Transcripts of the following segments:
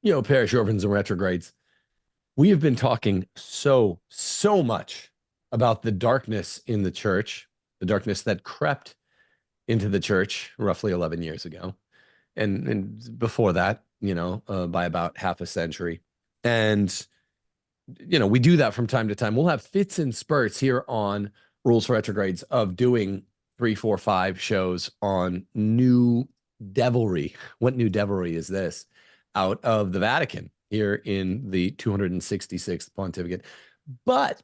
Parish orphans and retrogrades. We have been talking so much about the darkness in the church, the darkness that crept into the church roughly 11 years ago. And before that, by about half a century. And, we do that from time to time. We'll have fits and spurts here on Rules for Retrogrades of doing 3, 4, 5 shows on new devilry. What new devilry is this? Out of the Vatican here in the 266th pontificate. But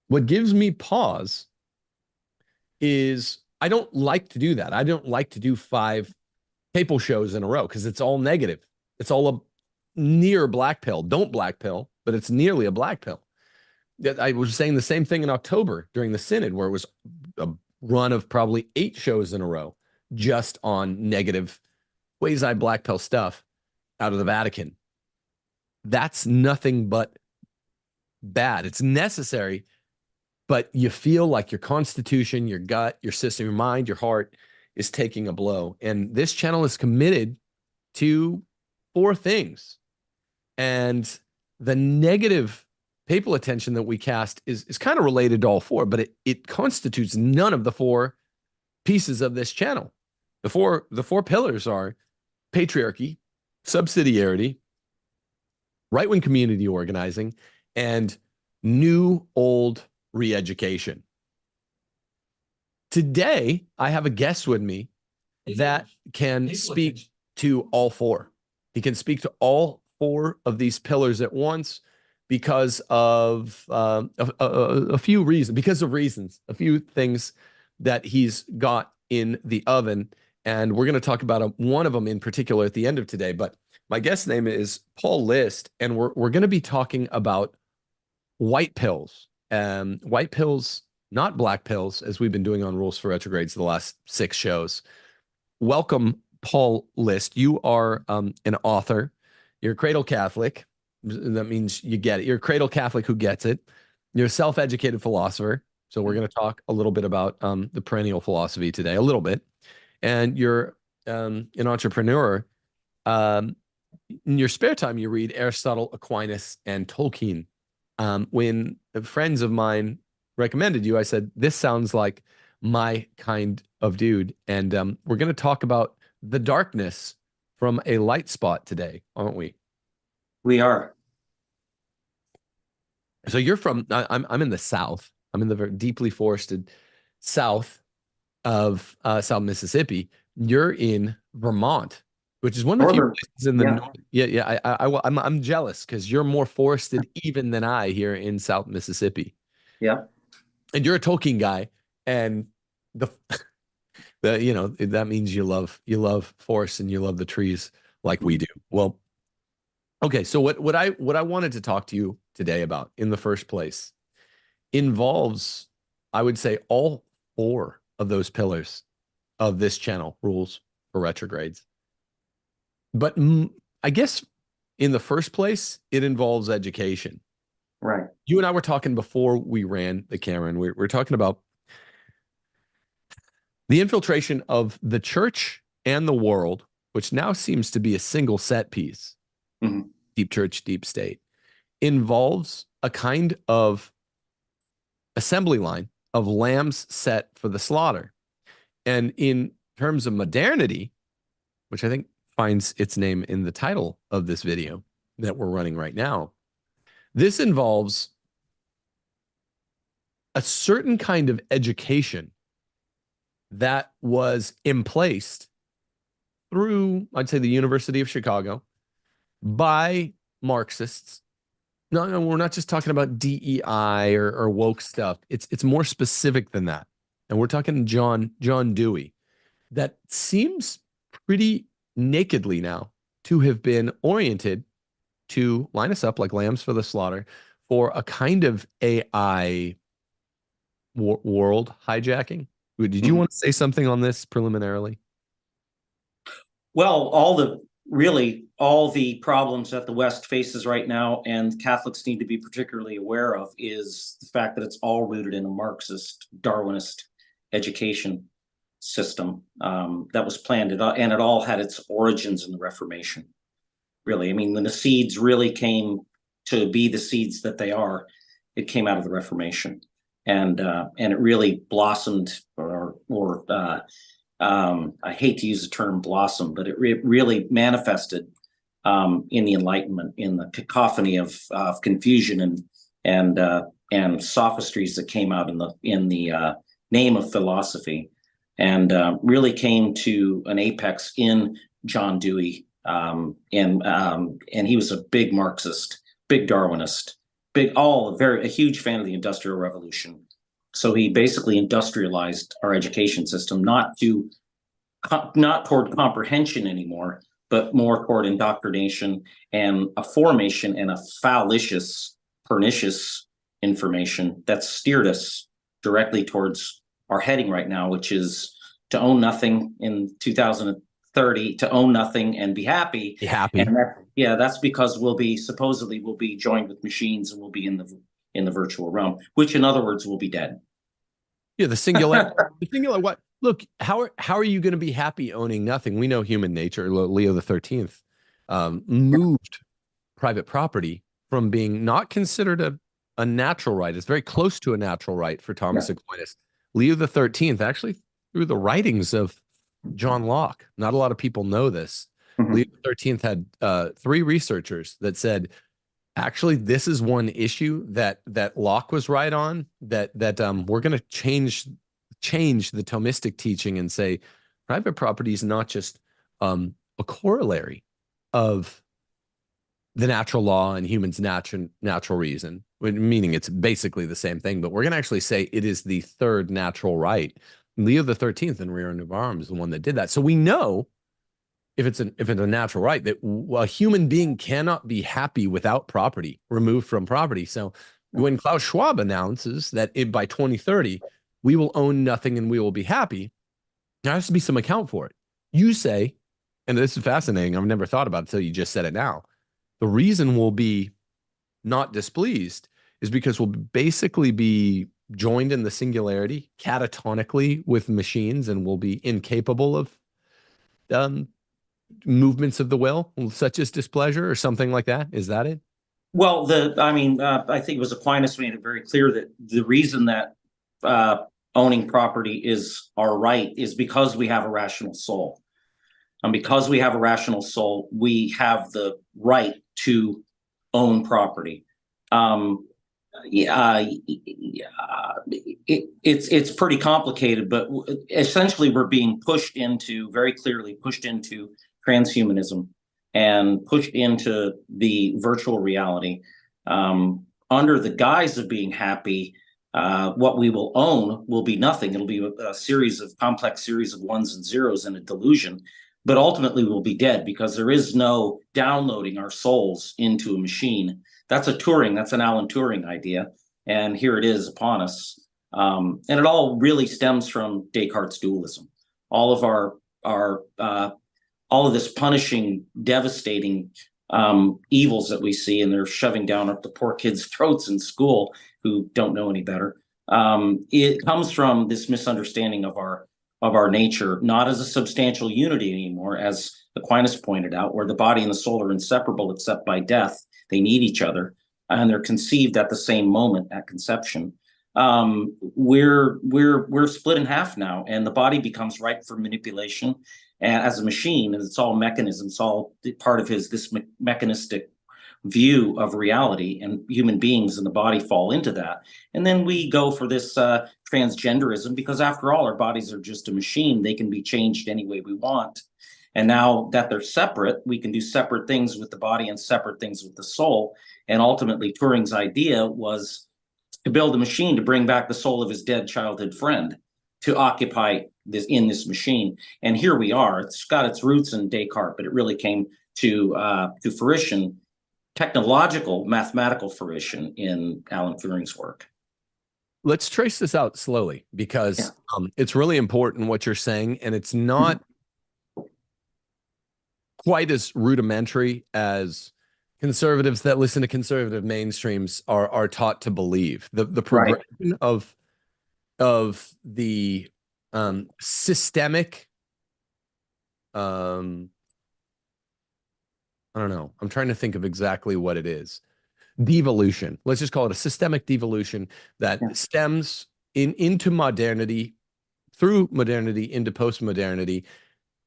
what gives me pause is I don't like to do that. I don't like to do 5 papal shows in a row because it's all negative. It's all a near black pill. Don't black pill, but it's nearly a black pill. I was saying the same thing in October during the synod, where it was a run of probably 8 shows in a row just on negative quasi black pill stuff out of the Vatican. That's nothing but bad. It's necessary, but you feel like your constitution, your gut, your system, your mind, your heart is taking a blow. And this channel is committed to 4 things. And the negative papal attention that we cast is kind of related to all 4, but it constitutes none of the 4 pieces of this channel. The four pillars are patriarchy, subsidiarity, right-wing community organizing, and new old re-education. Today, I have a guest with me that can speak to all 4. He can speak to all 4 of these pillars at once because of a few reasons, a few things that he's got in the oven. And we're going to talk about one of them in particular at the end of today. But my guest's name is Paul List, and we're going to be talking about white pills. White pills, not black pills, as we've been doing on Rules for Retrogrades the last 6 shows. Welcome, Paul List. You are an author. You're a cradle Catholic. That means you get it. You're a cradle Catholic who gets it. You're a self-educated philosopher. So we're going to talk a little bit about the perennial philosophy today, a little bit. And you're an entrepreneur. In your spare time, you read Aristotle, Aquinas, and Tolkien. When friends of mine recommended you, I said, this sounds like my kind of dude. And we're going to talk about the darkness from a light spot today, aren't we? We are. So you're from, I'm in the South. I'm in the very deeply forested South of South Mississippi. You're in Vermont, which is one of the few places in the north. Yeah. I'm jealous because you're more forested even than I here in South Mississippi. Yeah. And you're a Tolkien guy, and that means you love forests and you love the trees like we do. Well, okay. So what I wanted to talk to you today about in the first place involves, I would say, all 4 of those pillars of this channel, Rules for Retrogrades. But I guess in the first place, it involves education. Right. You and I were talking before we ran the camera, and we're talking about the infiltration of the church and the world, which now seems to be a single set piece, deep church, deep state, involves a kind of assembly line of lambs set for the slaughter. And in terms of modernity, which I think finds its name in the title of this video that we're running right now, this involves a certain kind of education that was emplaced through, I'd say, the University of Chicago by Marxists. No, we're not just talking about DEI or woke stuff. It's more specific than that. And we're talking John Dewey, that seems pretty nakedly now to have been oriented to line us up like lambs for the slaughter for a kind of AI world hijacking. Did you want to say something on this preliminarily? Well, all the problems that the West faces right now and Catholics need to be particularly aware of is the fact that it's all rooted in a Marxist, Darwinist education system that was planned, and it all had its origins in the Reformation. really. I mean, when the seeds really came to be the seeds that they are, it came out of the Reformation, and it really blossomed, I hate to use the term blossom, but it really manifested in the Enlightenment, in the cacophony of confusion and sophistries that came out in the name of philosophy, and really came to an apex in John Dewey, and he was a big Marxist, big Darwinist, a huge fan of the Industrial Revolution. So he basically industrialized our education system, not toward comprehension anymore, but more toward indoctrination and a formation and a fallacious, pernicious information that steered us directly towards our heading right now, which is to own nothing in 2030, to own nothing and be happy. Be happy. And that's because we'll be joined with machines, and we'll be in the virtual realm, which in other words will be dead. Yeah, the singular what? Look, how are you going to be happy owning nothing? We know human nature. Leo the 13th moved private property from being not considered a natural right. It's very close to a natural right for Thomas Aquinas. Leo the 13th, actually through the writings of John Locke. Not a lot of people know this. Leo the 13th had 3 researchers that said, actually, this is one issue that Locke was right on, that we're going to change the Thomistic teaching and say private property is not just a corollary of the natural law and humans' natural reason, meaning it's basically the same thing, but we're going to actually say it is the third natural right. Leo the 13th in Rear of Arms is the one that did that. So we know if it's a natural right, that a human being cannot be happy without property, removed from property. So when Klaus Schwab announces that by 2030, we will own nothing and we will be happy, there has to be some account for it. You say, and this is fascinating, I've never thought about it until you just said it now, the reason we'll be not displeased is because we'll basically be joined in the singularity catatonically with machines, and we'll be incapable of movements of the will, such as displeasure or something like that. Is that it? Well, I think it was Aquinas made it very clear that the reason that owning property is our right is because we have a rational soul. And because we have a rational soul, we have the right to own property. It's pretty complicated, but essentially we're being very clearly pushed into transhumanism and pushed into the virtual reality under the guise of being happy. What we will own will be nothing. It'll be a complex series of ones and zeros and a delusion, but ultimately we'll be dead because there is no downloading our souls into a machine. That's an Alan Turing idea, and here it is upon us. And it all really stems from Descartes' dualism. All of this punishing, devastating evils that we see, and they're shoving down up the poor kids' throats in school who don't know any better. It comes from this misunderstanding of our nature, not as a substantial unity anymore, as Aquinas pointed out, where the body and the soul are inseparable except by death. They need each other, and they're conceived at the same moment at conception. We're split in half now, and the body becomes ripe for manipulation and as a machine, and it's all mechanism. It's all part of this mechanistic view of reality, and human beings and the body fall into that. And then we go for this transgenderism, because after all, our bodies are just a machine. They can be changed any way we want. And now that they're separate, we can do separate things with the body and separate things with the soul. And ultimately, Turing's idea was to build a machine to bring back the soul of his dead childhood friend to occupy this machine. And here we are. It's got its roots in Descartes, but it really came to fruition, technological, mathematical fruition, in Alan Turing's work. Let's trace this out slowly, because it's really important what you're saying, and it's not quite as rudimentary as conservatives that listen to conservative mainstreams are taught to believe. The progression of the systemic I don't know. I'm trying to think of exactly what it is. Devolution. Let's just call it a systemic devolution that Yeah. stems into modernity, through modernity into postmodernity.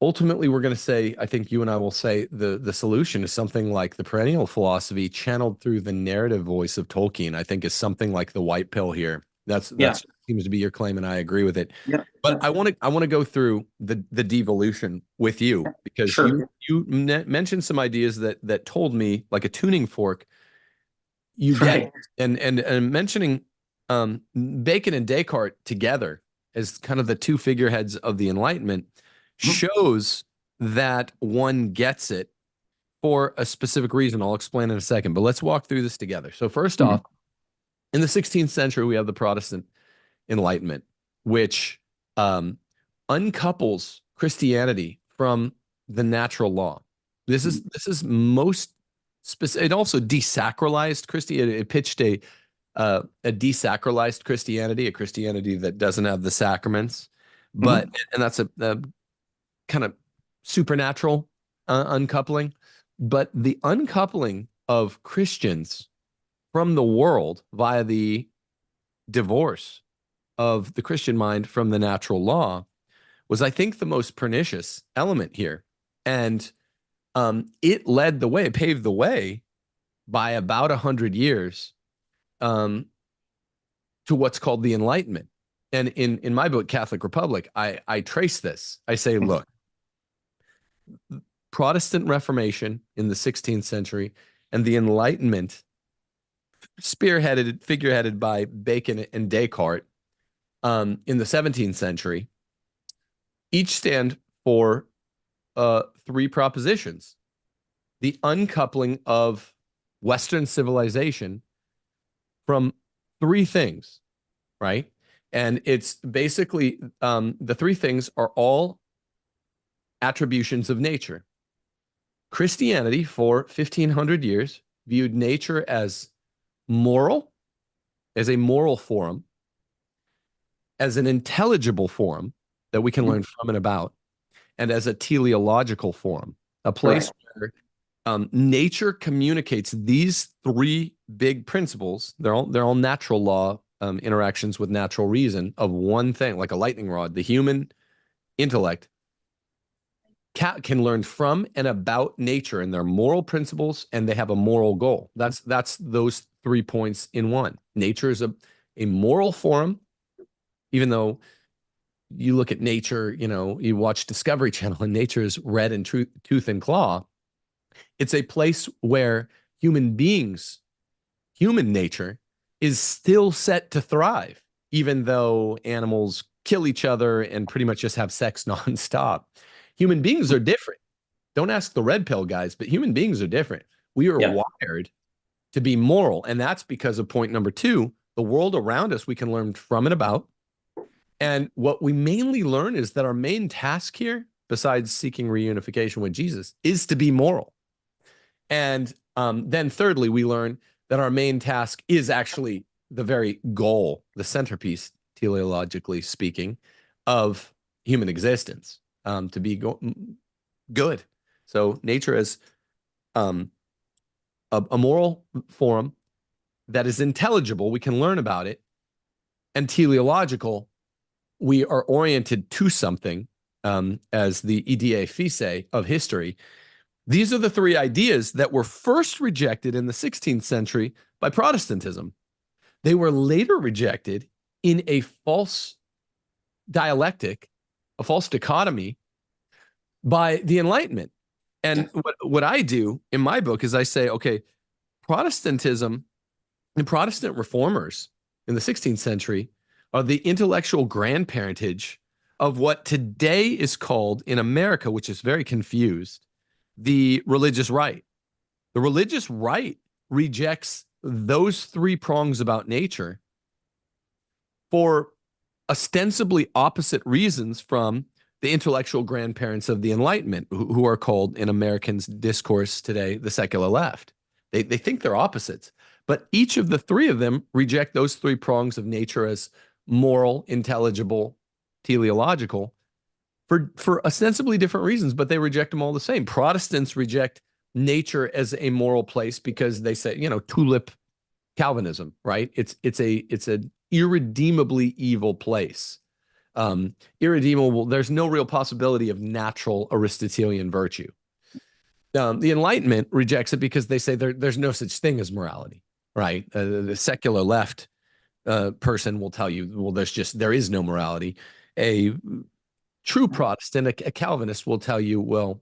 Ultimately, we're going to say, I think you and I will say, the solution is something like the perennial philosophy channeled through the narrative voice of Tolkien. I think is something like the white pill here. That's Yeah. seems to be your claim, and I agree with it. Yeah. But I want to go through the devolution with you because Sure. you mentioned some ideas that told me like a tuning fork. You get Right. and mentioning Bacon and Descartes together as kind of the two figureheads of the Enlightenment Mhm. shows that one gets it for a specific reason. I'll explain in a second, but let's walk through this together. So first off, Mhm. in the 16th century, we have the Protestant Enlightenment, which uncouples Christianity from the natural law. This is most specific. It also desacralized Christianity. It pitched a desacralized Christianity, a Christianity that doesn't have the sacraments, but Mhm. and that's a kind of supernatural uncoupling. But the uncoupling of Christians from the world via the divorce of the Christian mind from the natural law was, I think, the most pernicious element here. And it led the way, paved the way by about 100 years um, to what's called the Enlightenment. And in my book, Catholic Republic, I trace this. I say, look, Protestant Reformation in the 16th century and the Enlightenment, figureheaded by Bacon and Descartes in the 17th century, each stand for three propositions: the uncoupling of Western civilization from three things, right? And it's basically the three things are all attributions of nature. Christianity, for 1500 years, viewed nature as moral, as a moral forum, as an intelligible forum that we can Mhm. learn from and about, and as a teleological forum, a Right. place where nature communicates these three big principles. They're all natural law interactions with natural reason of one thing, like a lightning rod. The human intellect can learn from and about nature and their moral principles, and they have a moral goal. That's those 3 points in one. Nature is a moral forum, even though you look at nature, you watch Discovery Channel and nature is red and tooth and claw. It's a place where human beings, human nature is still set to thrive, even though animals kill each other and pretty much just have sex nonstop. Human beings are different. Don't ask the red pill guys, but human beings are different. We are Yeah. wired to be moral. And that's because of point number two: the world around us we can learn from and about. And what we mainly learn is that our main task here, besides seeking reunification with Jesus, is to be moral. And then thirdly, we learn that our main task is actually the very goal, the centerpiece, teleologically speaking, of human existence, to be good. So nature is um, a moral form that is intelligible. We can learn about it. And teleological, we are oriented to something, as the idea fixae of history. These are the three ideas that were first rejected in the 16th century by Protestantism. They were later rejected in a false dialectic, a false dichotomy by the Enlightenment. And what I do in my book is I say, okay, Protestantism and Protestant reformers in the 16th century are the intellectual grandparentage of what today is called in America, which is very confused, the religious right. The religious right rejects those three prongs about nature for ostensibly opposite reasons from the intellectual grandparents of the Enlightenment, who are called in Americans' discourse today the secular left. They think they're opposites, but each of the three of them reject those three prongs of nature as moral, intelligible, teleological for ostensibly different reasons, but they reject them all the same. Protestants reject nature as a moral place because they say, tulip Calvinism, right? It's an irredeemably evil place. Irredeemable. There's no real possibility of natural Aristotelian virtue. The Enlightenment rejects it because they say there's no such thing as morality, right? The secular left person will tell you, well, there is no morality. A true Protestant, a Calvinist will tell you, well,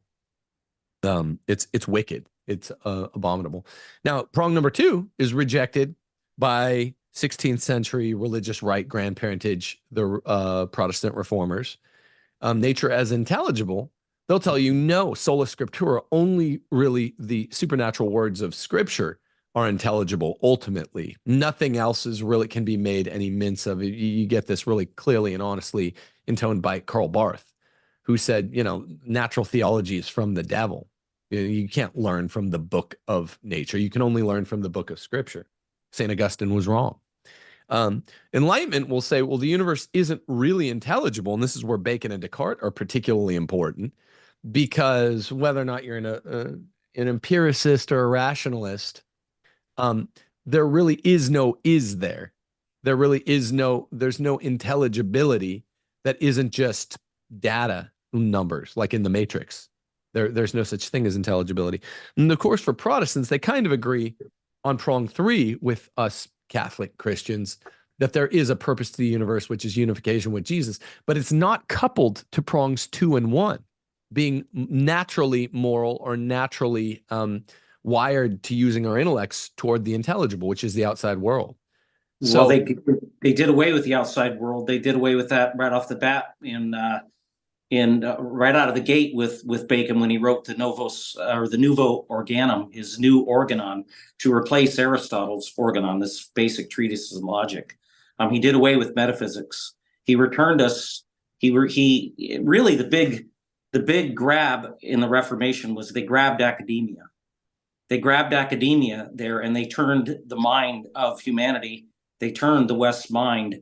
it's wicked. It's abominable. Now, prong number 2 is rejected by 16th century religious right grandparentage, the Protestant reformers. Nature as intelligible, they'll tell you, no, sola scriptura, only really the supernatural words of scripture are intelligible ultimately. Nothing else can be made any mince of. You get this really clearly and honestly intoned by Karl Barth, who said, natural theology is from the devil. You can't learn from the book of nature. You can only learn from the book of scripture. St. Augustine was wrong. Enlightenment will say, well, the universe isn't really intelligible. And this is where Bacon and Descartes are particularly important, because whether or not you're an empiricist or a rationalist, there really is no is there. There's no intelligibility that isn't just data numbers like in the Matrix. There's no such thing as intelligibility. And of course, for Protestants, they kind of agree on prong 3 with us Catholic Christians that there is a purpose to the universe, which is unification with Jesus, but it's not coupled to prongs 2 and 1, being naturally moral or naturally wired to using our intellects toward the intelligible, which is the outside world. Well, they did away with the outside world. They did away with that right off the bat right out of the gate with Bacon when he wrote the Nouveau Organum, his new organon, to replace Aristotle's organon, this basic treatise of logic. He did away with metaphysics. He returned us. He really the big grab in the Reformation was they grabbed academia. They grabbed academia there and they turned the mind of humanity. They turned the West's mind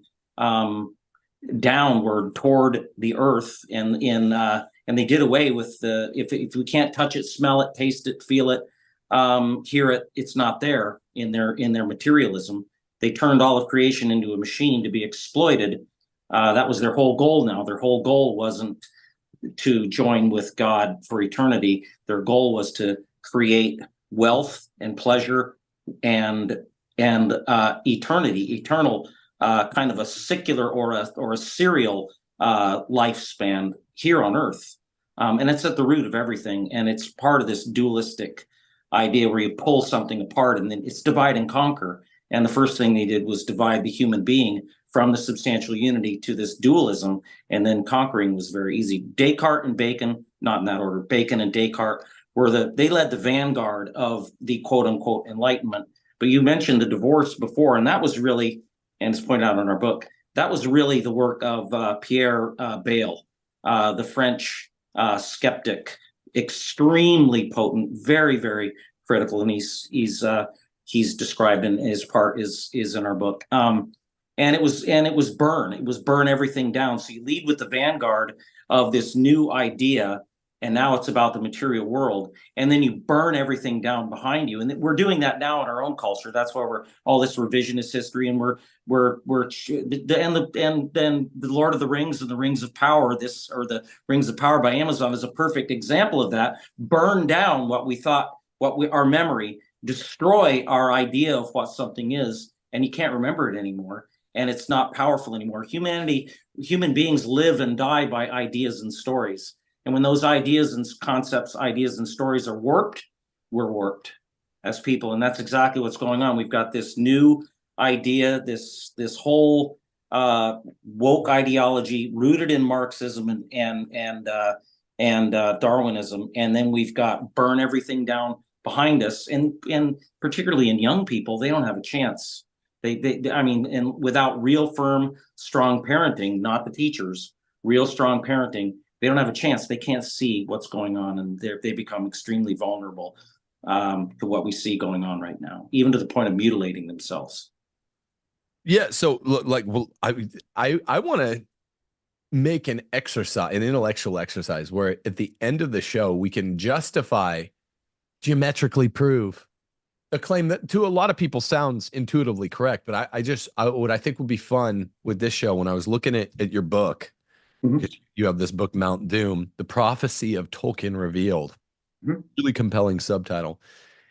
downward toward the earth, and they did away with the if we can't touch it, smell it, taste it, feel it, hear it, it's not there in their materialism. They turned all of creation into a machine to be exploited. That was their whole goal. Now their whole goal wasn't to join with God for eternity. Their goal was to create wealth and pleasure and eternal kind of a secular or a serial lifespan here on earth. And it's at the root of everything. And it's part of this dualistic idea where you pull something apart and then it's divide and conquer. And the first thing they did was divide the human being from the substantial unity to this dualism. And then conquering was very easy. Descartes and Bacon, not in that order, Bacon and Descartes they led the vanguard of the quote unquote Enlightenment. But you mentioned the divorce before, and that was really, and it's pointed out in our book, that was really the work of Pierre Bayle, the French skeptic, extremely potent, very, very critical, and he's described in his part is in our book. And it was burn everything down. So you lead with the vanguard of this new idea, and now it's about the material world, and then you burn everything down behind you. And we're doing that now in our own culture. That's why we're all this revisionist history, and then the Lord of the Rings and the Rings of Power, the Rings of Power by Amazon is a perfect example of that. Burn down what we thought, our memory, destroy our idea of what something is, and you can't remember it anymore, and it's not powerful anymore. Human beings live and die by ideas and stories. And when those ideas and concepts, ideas and stories are warped, we're warped as people. And that's exactly what's going on. We've got this new idea, this whole woke ideology rooted in Marxism and Darwinism. And then we've got burn everything down behind us. And particularly in young people, they don't have a chance. And without real firm, strong parenting, not the teachers, real strong parenting, they don't have a chance. They can't see what's going on, and they become extremely vulnerable to what we see going on right now, even to the point of mutilating themselves. Yeah. So, I want to make an intellectual exercise, where at the end of the show we can justify geometrically prove a claim that to a lot of people sounds intuitively correct. But what I think would be fun with this show, when I was looking at your book, Mhm. you have this book, Mount Doom, The Prophecy of Tolkien Revealed, Mhm. really compelling subtitle,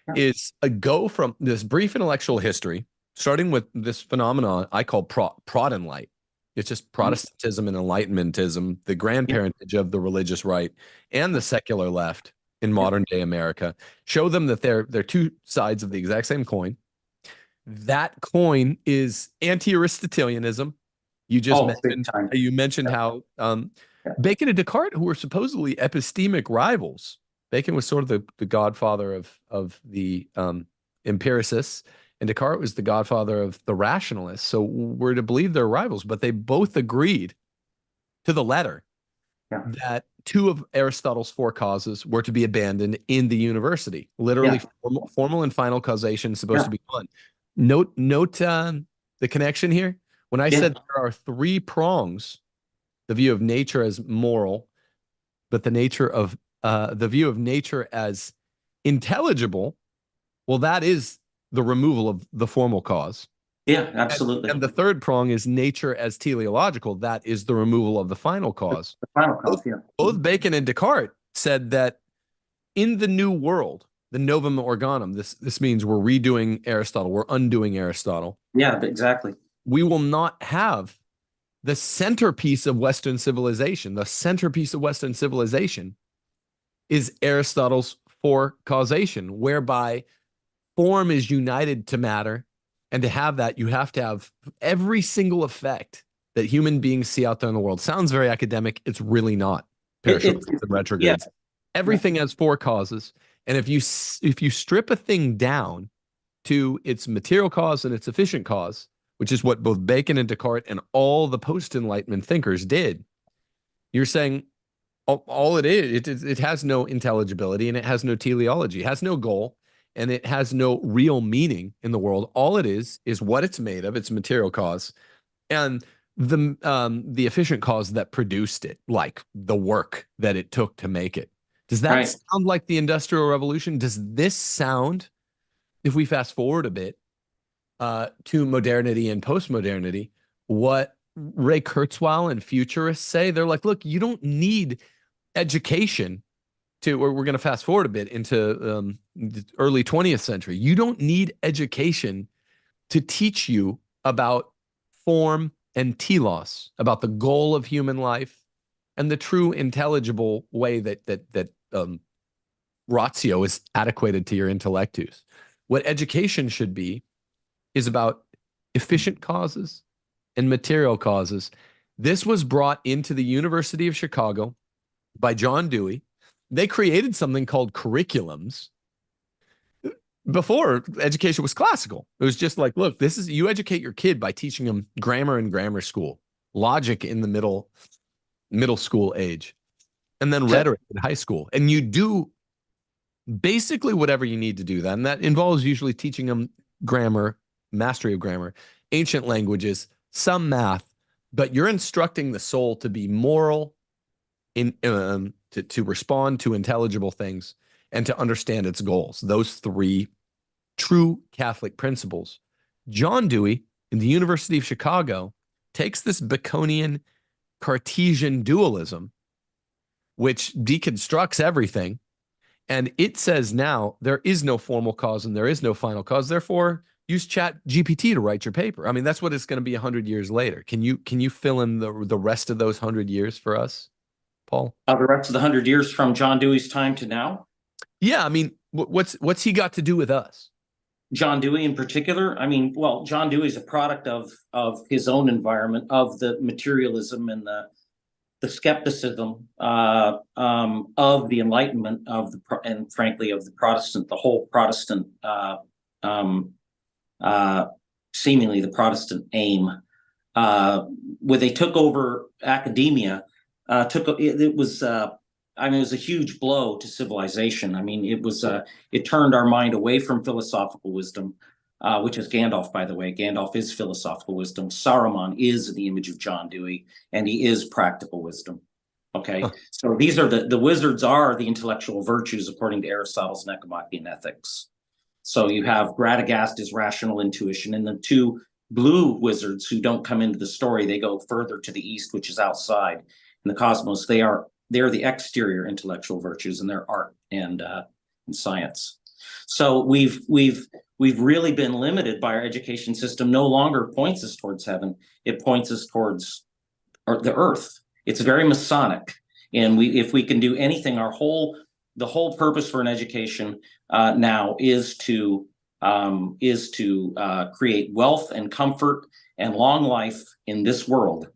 Yeah. is a go from this brief intellectual history, starting with this phenomenon I call Protenlight. It's just Mhm. Protestantism and Enlightenmentism, the Yeah. grandparentage of the religious right and the secular left in Yeah. modern day America. Show them that they're two sides of the exact same coin. That coin is anti-Aristotelianism. You just Oh, big mentioned time. you mentioned Yeah. how Yeah. Bacon and Descartes, who were supposedly epistemic rivals. Bacon was sort of the godfather of the empiricists, and Descartes was the godfather of the rationalists. So we're to believe they're rivals, but they both agreed to the letter Yeah. that two of Aristotle's four causes were to be abandoned in the university. Literally, Yeah. formal and final causation is supposed Yeah. to be one. Note the connection here. When I Yeah. said there are three prongs, the view of nature as moral, but the view of nature as intelligible, well, that is the removal of the formal cause. Yeah. And, Absolutely. and the third prong is nature as teleological. That is the removal of the final cause. The final Both, cause. Yeah. both Bacon and Descartes said that in the new world, the novum organum, this means we're redoing Aristotle, we're undoing Aristotle. Yeah. Exactly. We will not have the centerpiece of Western civilization. The centerpiece of Western civilization is Aristotle's four causation, whereby form is united to matter. And to have that, you have to have every single effect that human beings see out there in the world. Sounds very academic. It's really not. Parachutes and Yeah. retrogrades. Yeah. Everything has four causes. And if you strip a thing down to its material cause and its efficient cause, which is what both Bacon and Descartes and all the post-Enlightenment thinkers did, you're saying all it is, it has no intelligibility and it has no teleology, it has no goal, and it has no real meaning in the world. All it is what it's made of, its material cause, and the efficient cause that produced it, like the work that it took to make it. Does that Right. sound like the Industrial Revolution? Does this sound, if we fast forward a bit to modernity and postmodernity, what Ray Kurzweil and futurists say? They're like, look, you don't need education to, or we're going to fast forward a bit into the early 20th century. You don't need education to teach you about form and telos, about the goal of human life and the true intelligible way that ratio is adequated to your intellectus. What education should be is about efficient causes and material causes. This was brought into the University of Chicago by John Dewey. They created something called curriculums. Before, education was classical. It was just like, look, this is, you educate your kid by teaching them grammar in grammar school, logic in the middle school age, and then Check. rhetoric in high school. And you do basically whatever you need to do that. And that involves usually teaching them grammar, mastery of grammar, ancient languages, some math, but you're instructing the soul to be moral, to respond to intelligible things and to understand its goals. Those three true Catholic principles. John Dewey in the University of Chicago takes this Baconian Cartesian dualism, which deconstructs everything, and it says now there is no formal cause and there is no final cause. Therefore, use Chat GPT to write your paper. I mean, that's what it's going to be 100 years later. Can you fill in the rest of those 100 years for us, Paul? The rest of the 100 years from John Dewey's time to now. Yeah, I mean, what's he got to do with us? John Dewey in particular. I mean, well, John Dewey is a product of his own environment, of the materialism and the skepticism of the Enlightenment and frankly of the whole Protestant, seemingly the Protestant aim. When they took over academia, it was. I mean, it was a huge blow to civilization. I mean, it turned our mind away from philosophical wisdom, which is Gandalf, by the way. Gandalf is philosophical wisdom. Saruman is the image of John Dewey, and he is practical wisdom. Okay, Huh. so these are the wizards are the intellectual virtues according to Aristotle's Nicomachean Ethics. So you have Radagast is rational intuition, and the two blue wizards who don't come into the story, they go further to the east, which is outside in the cosmos. They're the exterior intellectual virtues, and they're art and science. So we've really been limited by our education system. No longer points us towards heaven; it points us towards the earth. It's very Masonic, and if we can do anything, the whole purpose for an education now is to create wealth and comfort and long life in this world.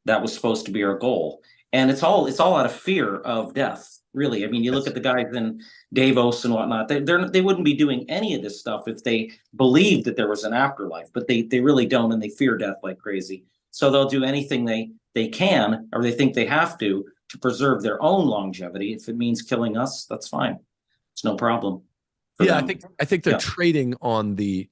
That was supposed to be our goal, and it's all out of fear of death. Really, I mean, you look at the guys in Davos and whatnot. They wouldn't be doing any of this stuff if they believed that there was an afterlife, but they really don't, and they fear death like crazy. So they'll do anything they can, or they think they have to preserve their own longevity. If it means killing us, that's fine. It's no problem for Yeah, them. I think they're Yeah. trading on the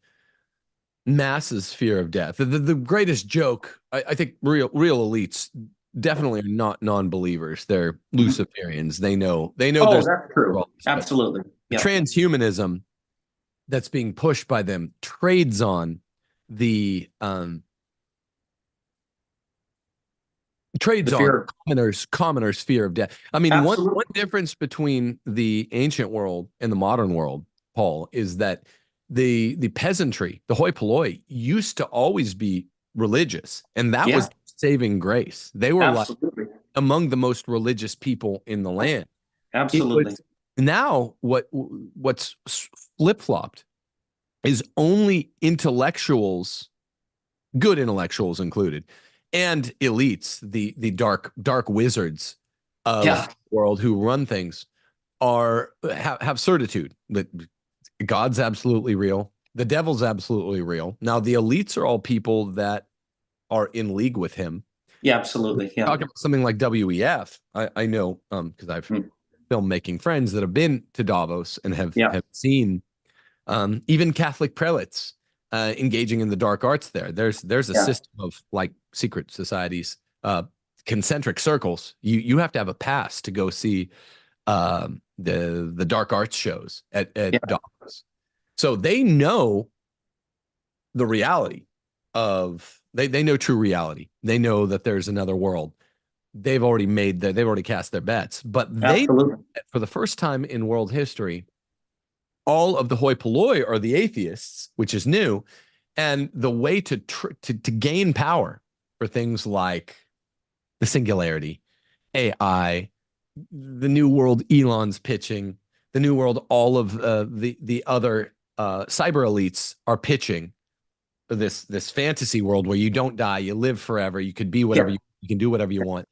masses' fear of death. The greatest joke, I think real elites definitely are not non-believers. They're Luciferians. They know Oh, there's that's true. but Absolutely. Yeah. transhumanism that's being pushed by them trades on the The fear. commoners fear of death. I mean, one Absolutely. difference between the ancient world and the modern world, Paul, is that the peasantry, the hoi polloi, used to always be religious, and that Yeah. was saving grace. They were like Absolutely. among the most religious people in the land. It Absolutely. was now what's flip-flopped is only intellectuals, good intellectuals included, and elites, the dark wizards of Yeah. the world who run things, have certitude that God's absolutely real, the devil's absolutely real. Now the elites are all people that are in league with him. Yeah. Absolutely. Yeah. Talking about something like WEF, I know because I've Mm. filmmaking friends that have been to Davos and have Yeah. seen even Catholic prelates engaging in the dark arts there. There's a Yeah. system of like secret societies, concentric circles. You have to have a pass to go see the dark arts shows at Yeah. Davos. So they know the reality of they know true reality. They know that there's another world. They've already cast their bets, but Absolutely. for the first time in world history, all of the hoi polloi are the atheists, which is new. And the way to gain power for things like the singularity, AI, the new world Elon's pitching, the new world all of the other cyber elites are pitching this fantasy world where you don't die, you live forever, you could be whatever Yeah. you can do whatever you want.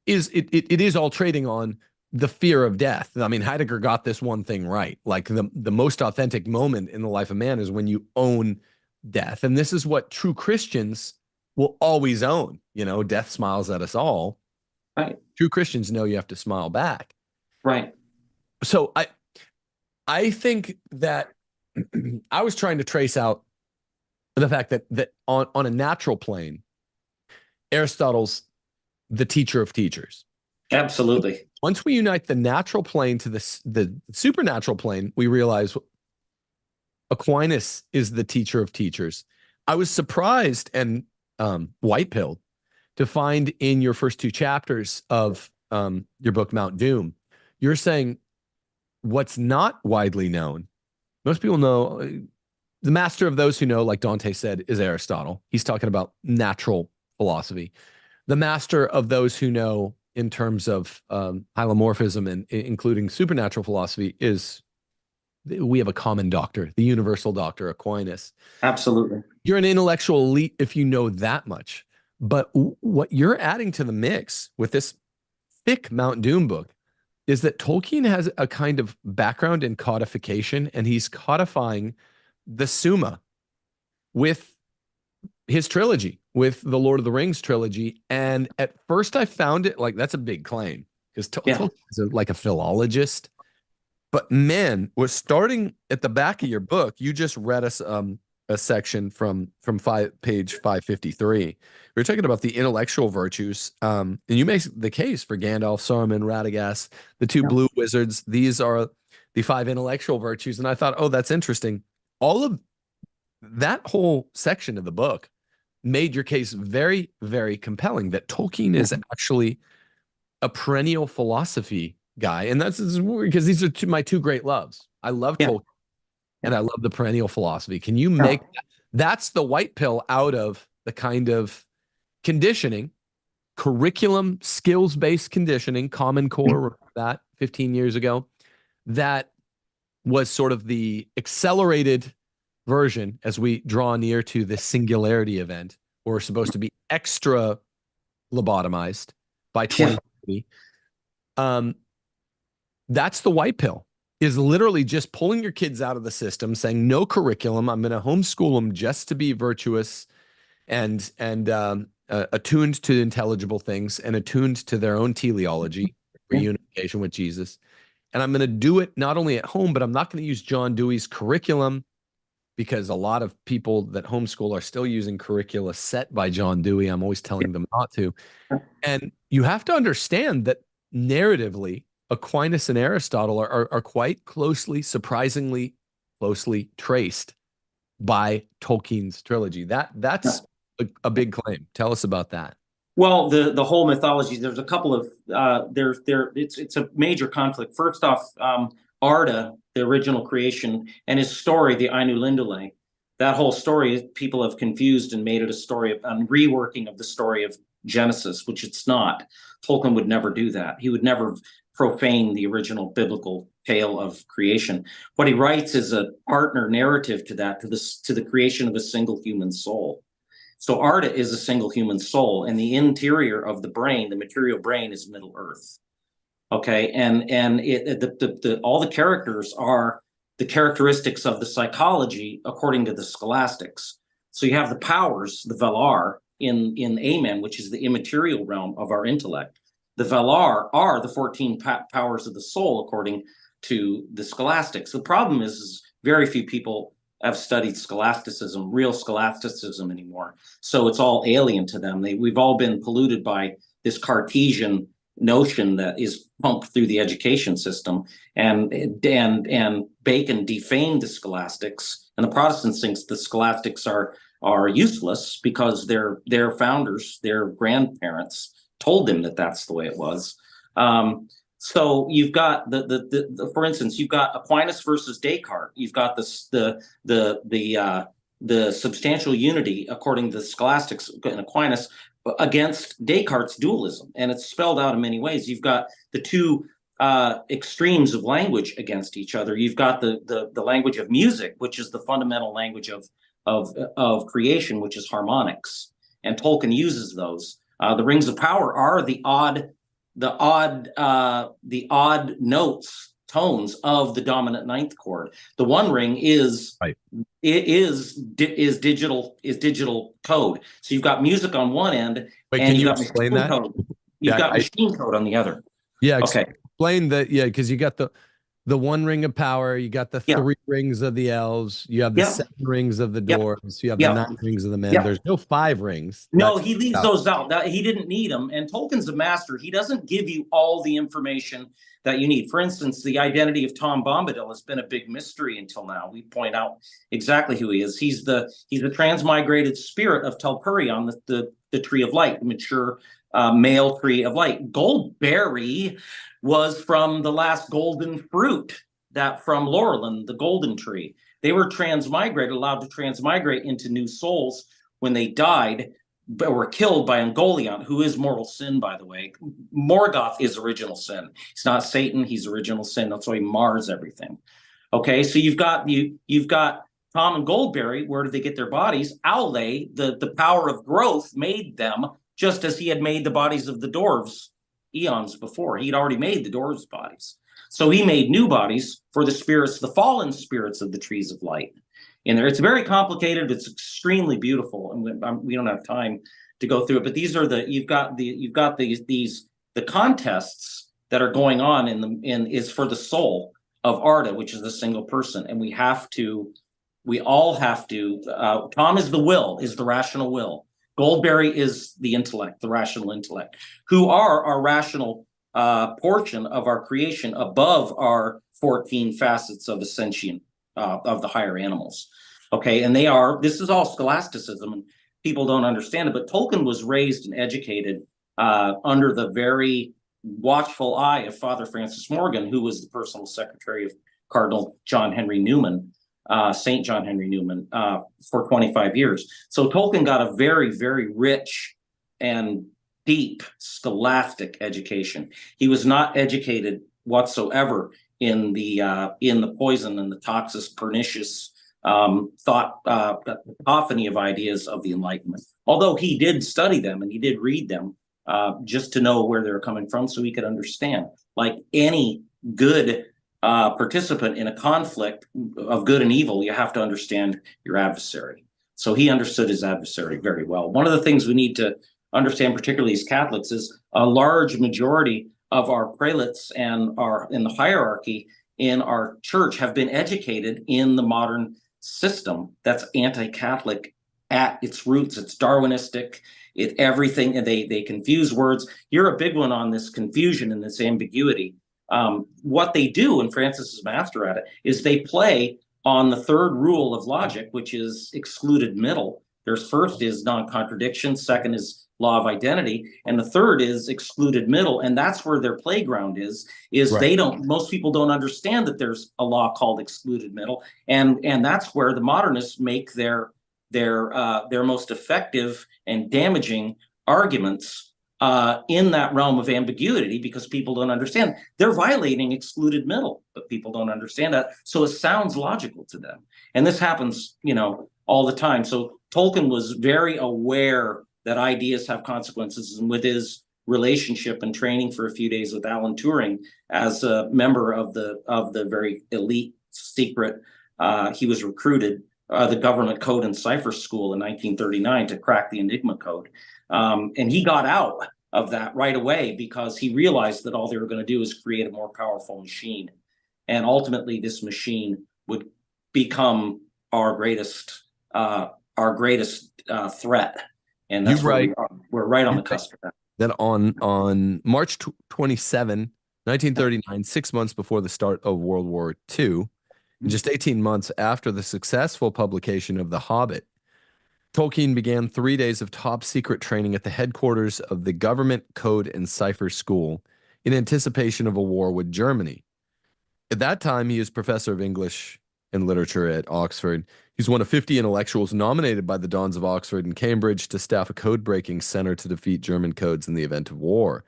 It is all trading on the fear of death. I mean, Heidegger got this one thing right. Like the most authentic moment in the life of man is when you own death. And this is what true Christians will always own. You know, death smiles at us all. Right. True Christians know you have to smile back. Right. So I think that I was trying to trace out the fact that on a natural plane, Aristotle's the teacher of teachers. Absolutely. Once we unite the natural plane to the supernatural plane, we realize Aquinas is the teacher of teachers. I was surprised and white-pilled to find in your first two chapters of your book, Mount Doom, you're saying what's not widely known. Most people know the master of those who know, like Dante said, is Aristotle. He's talking about natural philosophy. The master of those who know in terms of hylomorphism and including supernatural philosophy is, we have a common doctor, the universal doctor, Aquinas. Absolutely. You're an intellectual elite if you know that much. But what you're adding to the mix with this thick Mount Doom book is that Tolkien has a kind of background in codification, and he's codifying the Summa with his trilogy, with the Lord of the Rings trilogy. And at first I found it like, that's a big claim because Tolkien is like a philologist. But man, we're starting at the back of your book. You just read us a a section from page 553. We're talking about the intellectual virtues, and you make the case for Gandalf, Saruman, Radagast, the two blue wizards. These are the 5 intellectual virtues, and I thought, oh, that's interesting. All of that whole section of the book made your case very, very compelling that Tolkien is actually a perennial philosophy guy, and that's because these are my two great loves. I love Tolkien. And I love the perennial philosophy. Can you make that's the white pill out of the kind of conditioning, curriculum, skills-based conditioning, Common Core, remember that 15 years ago, that was sort of the accelerated version as we draw near to the singularity event. We're supposed to be extra lobotomized by 2030. That's the white pill. Is literally just pulling your kids out of the system, saying no curriculum. I'm going to homeschool them just to be virtuous and attuned to intelligible things and attuned to their own teleology, reunification with Jesus. And I'm going to do it not only at home, but I'm not going to use John Dewey's curriculum, because a lot of people that homeschool are still using curricula set by John Dewey. I'm always telling them not to. And you have to understand that narratively, Aquinas and Aristotle are quite closely, surprisingly closely traced by Tolkien's trilogy. That's a big claim. Tell us about that. Well, the whole mythology, there's a couple of it's a major conflict. First off, Arda, the original creation, and his story, the Ainu Lindale, that whole story, people have confused and made it a story of reworking of the story of Genesis, which it's not. Tolkien would never do that. He would never profane the original biblical tale of creation. What he writes is a partner narrative to that, to the creation of a single human soul. So Arda is a single human soul, and the interior of the brain, the material brain, is Middle Earth. Okay, and all the characters are the characteristics of the psychology according to the scholastics. So you have the powers, the Valar, in Amen, which is the immaterial realm of our intellect. The Valar are the 14 powers of the soul according to the scholastics. The problem is very few people have studied scholasticism, real scholasticism anymore. So it's all alien to them. We've all been polluted by this Cartesian notion that is pumped through the education system, and Bacon defamed the scholastics, and the Protestants think the scholastics are useless because their founders, their grandparents, told them that that's the way it was. So you've got for instance, you've got Aquinas versus Descartes. You've got the substantial unity according to the scholastics and Aquinas against Descartes' dualism, and it's spelled out in many ways. You've got the two extremes of language against each other. You've got the language of music, which is the fundamental language of creation, which is harmonics, and Tolkien uses those. The rings of power are the odd notes, tones of the dominant ninth chord. The One Ring is digital code. So you've got music on one end, Wait, and can you've you got explain machine that? code. You've got machine code on the other. Yeah, okay. Explain that. Yeah, because you got the one ring of power, you got the 3 rings of the elves, you have the 7 rings of the dwarves, you have the 9 rings of the men. There's no 5 rings. No, he leaves those out. He didn't need them. And Tolkien's a master. He doesn't give you all the information that you need. For instance, the identity of Tom Bombadil has been a big mystery until now. We point out exactly who he is. He's the transmigrated spirit of Telperion, the tree of light, the mature male tree of light. Goldberry was from the last golden fruit, that from Laurelin, the golden tree. They were allowed to transmigrate into new souls when they died, but were killed by Ungoliant, who is mortal sin, by the way. Morgoth is original sin. He's not Satan, he's original sin. That's why he mars everything. Okay, so you've got Tom and Goldberry. Where did they get their bodies? Aule, the power of growth, made them, just as he had made the bodies of the dwarves eons before. He'd already made the dwarves' bodies. So he made new bodies for the spirits, the fallen spirits of the trees of light. In there, it's very complicated. It's extremely beautiful, and we don't have time to go through it. But these are you've got the contests that are going on is for the soul of Arda, which is the single person, and we have to We all have to. Tom is the will, is the rational will. Goldberry is the intellect, the rational intellect, who are our rational portion of our creation above our 14 facets of ascension of the higher animals. Okay, and this is all scholasticism, and people don't understand it, but Tolkien was raised and educated under the very watchful eye of Father Francis Morgan, who was the personal secretary of Cardinal John Henry Newman, St. John Henry Newman, for 25 years. So Tolkien got a very, very rich and deep scholastic education. He was not educated whatsoever in the poison and the toxic, pernicious cacophony of ideas of the Enlightenment. Although he did study them and he did read them just to know where they're coming from, so he could understand. Like any good participant in a conflict of good and evil, you have to understand your adversary. So he understood his adversary very well. One of the things we need to understand, particularly as Catholics, is a large majority of our prelates and in the hierarchy in our church have been educated in the modern system that's anti-Catholic at its roots. It's Darwinistic. Everything, and they confuse words. You're a big one on this confusion and this ambiguity. What they do, and Francis is master at it, is they play on the third rule of logic, which is excluded middle. There's first is non-contradiction, second is law of identity, and the third is excluded middle. And that's where their playground is right. Most people don't understand that there's a law called excluded middle. And that's where the modernists make their most effective and damaging arguments in that realm of ambiguity, because people don't understand. They're violating excluded middle, but people don't understand that. So it sounds logical to them. And this happens, all the time. So Tolkien was very aware that ideas have consequences, and with his relationship and training for a few days with Alan Turing as a member of the very elite secret, he was recruited the government code and cipher school in 1939 to crack the Enigma code. And he got out of that right away because he realized that all they were going to do is create a more powerful machine. And ultimately this machine would become our greatest threat. And that's where we're right on the cusp of that. That on March 27, 1939, 6 months before the start of World War II, and just 18 months after the successful publication of The Hobbit, Tolkien began 3 days of top secret training at the headquarters of the Government Code and Cipher School in anticipation of a war with Germany. At that time, he is professor of English and literature at Oxford. He's one of 50 intellectuals nominated by the Dons of Oxford and Cambridge to staff a code-breaking center to defeat German codes in the event of war.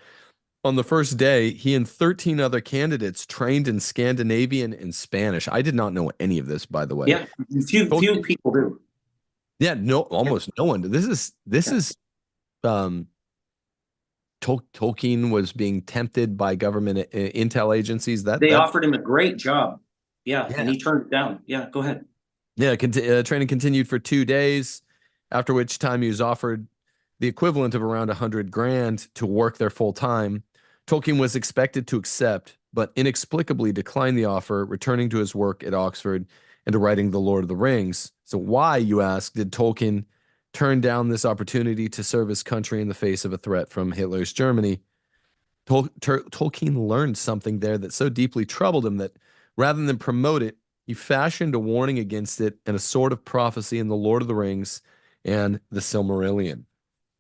On the first day, he and 13 other candidates trained in Scandinavian and Spanish. I did not know any of this, by the way. Yeah, few people do. Yeah, almost no one. This is Tolkien was being tempted by government intel agencies. They offered him a great job. Yeah, and he turned it down. Yeah, go ahead. Yeah, training continued for 2 days, after which time he was offered the equivalent of around $100,000 to work there full time. Tolkien was expected to accept, but inexplicably declined the offer, returning to his work at Oxford and to writing The Lord of the Rings. So why, you ask, did Tolkien turn down this opportunity to serve his country in the face of a threat from Hitler's Germany? Tolkien learned something there that so deeply troubled him that rather than promote it, he fashioned a warning against it and a sort of prophecy in The Lord of the Rings and the Silmarillion.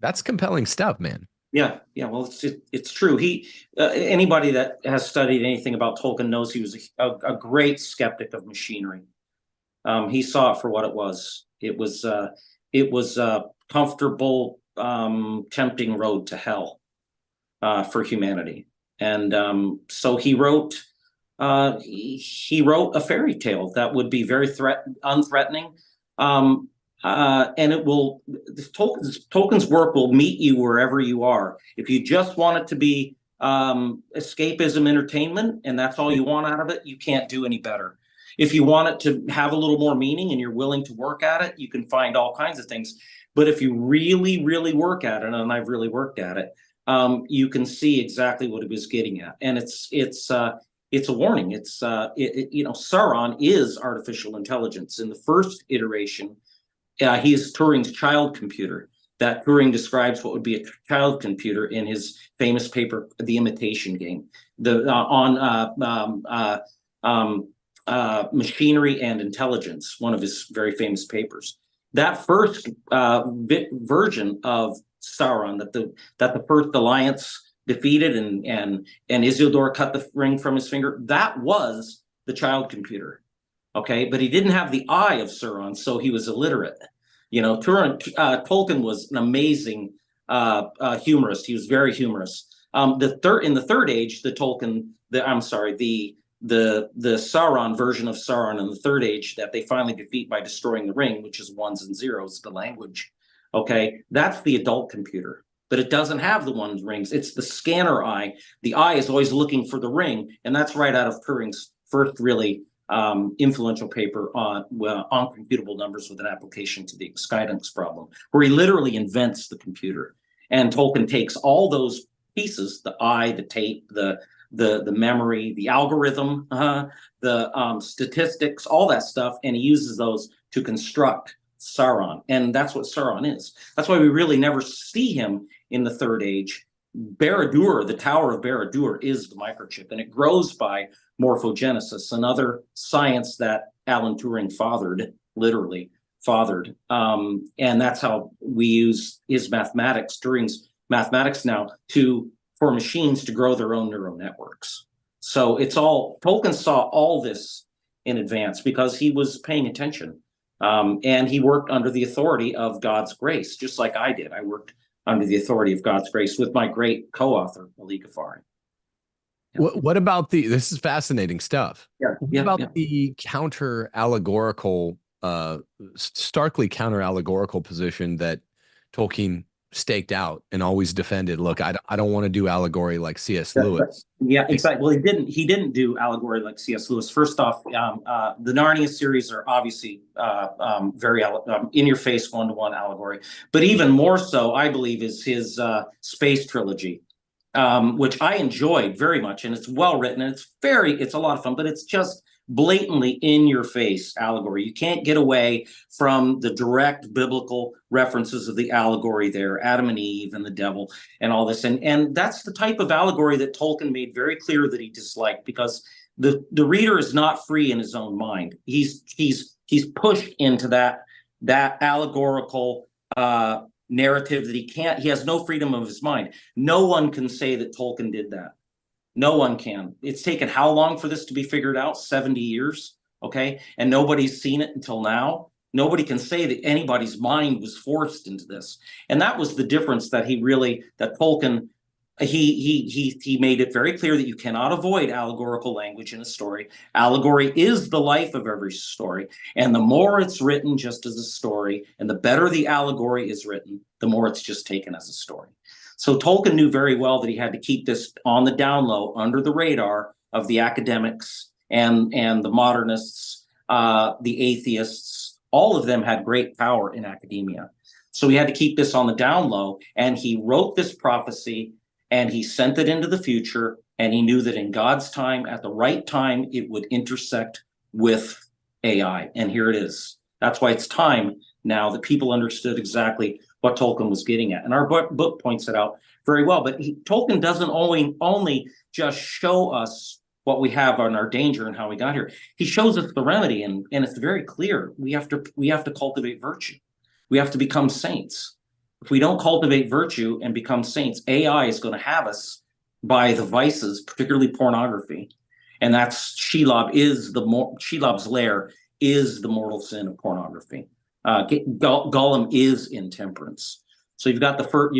That's compelling stuff, man. Yeah. Well, it's true. Anybody that has studied anything about Tolkien knows he was a great skeptic of machinery. He saw it for what it was. It was a comfortable, tempting road to hell for humanity, and so he wrote a fairy tale that would be very unthreatening. And it will, Tolkien's work will meet you wherever you are. If you just want it to be escapism, entertainment, and that's all you want out of it, you can't do any better. If you want it to have a little more meaning and you're willing to work at it, you can find all kinds of things. But if you really, really work at it, and I've really worked at it, you can see exactly what it was getting at. And it's a warning. It's Sauron is artificial intelligence. In the first iteration, he is Turing's child computer. That Turing describes what would be a child computer in his famous paper, The Imitation Game, Machinery and Intelligence, one of his very famous papers. That first version of Sauron that the first alliance defeated and Isildur cut the ring from his finger, that was the child computer. Okay, but he didn't have the eye of Sauron, so he was illiterate. Tolkien was an amazing humorist. He was very humorous. In the Third Age, the Sauron version of Sauron in the Third Age that they finally defeat by destroying the ring, which is ones and zeros, the language. Okay, that's the adult computer, but it doesn't have the ones and rings. It's the scanner eye. The eye is always looking for the ring, and that's right out of Turing's first really influential paper on computable numbers with an application to the Skydance problem, where he literally invents the computer. And Tolkien takes all those pieces, the eye, the tape, the memory, the algorithm, the statistics, all that stuff, and he uses those to construct Sauron. And that's what Sauron is. That's why we really never see him in the Third Age. Barad-dûr, the Tower of Barad-dûr, is the microchip, and it grows by morphogenesis, another science that Alan Turing literally fathered. And that's how we use his mathematics, Turing's mathematics now, for machines to grow their own neural networks. So Tolkien saw all this in advance because he was paying attention. And he worked under the authority of God's grace, just like I did. I worked under the authority of God's grace with my great co-author, Ali Ghaffari. Yeah. What about this is fascinating stuff. What about the counter-allegorical, starkly counter-allegorical position that Tolkien staked out and always defended? Look, I don't want to do allegory like C.S. Lewis. Yeah, exactly. Well, he didn't do allegory like C.S. Lewis. First off, the Narnia series are obviously very in your face one-to-one allegory, but even more so, I believe, is his space trilogy, which I enjoyed very much, and it's well written, and it's a lot of fun, but it's just blatantly in your face allegory. You can't get away from the direct biblical references of the allegory there, Adam and Eve and the devil and all this. And that's the type of allegory that Tolkien made very clear that he disliked, because the reader is not free in his own mind. He's pushed into that allegorical narrative that he has no freedom of his mind. No one can say that Tolkien did that. No one can. It's taken how long for this to be figured out? 70 years, okay? And nobody's seen it until now. Nobody can say that anybody's mind was forced into this. And that was the difference that Tolkien, he made it very clear that you cannot avoid allegorical language in a story. Allegory is the life of every story. And the more it's written just as a story, and the better the allegory is written, the more it's just taken as a story. So Tolkien knew very well that he had to keep this on the down low, under the radar of the academics and the modernists, the atheists. All of them had great power in academia. So he had to keep this on the down low, and he wrote this prophecy, and he sent it into the future, and he knew that in God's time, at the right time, it would intersect with AI. And here it is. That's why it's time now that people understood exactly what Tolkien was getting at. And our book points it out very well. But Tolkien doesn't only just show us what we have on our danger and how we got here. He shows us the remedy, and it's very clear. We have to cultivate virtue. We have to become saints. If we don't cultivate virtue and become saints, AI is going to have us by the vices, particularly pornography. And that's Shelob's lair is the mortal sin of pornography. Gollum is intemperance. So you've got the four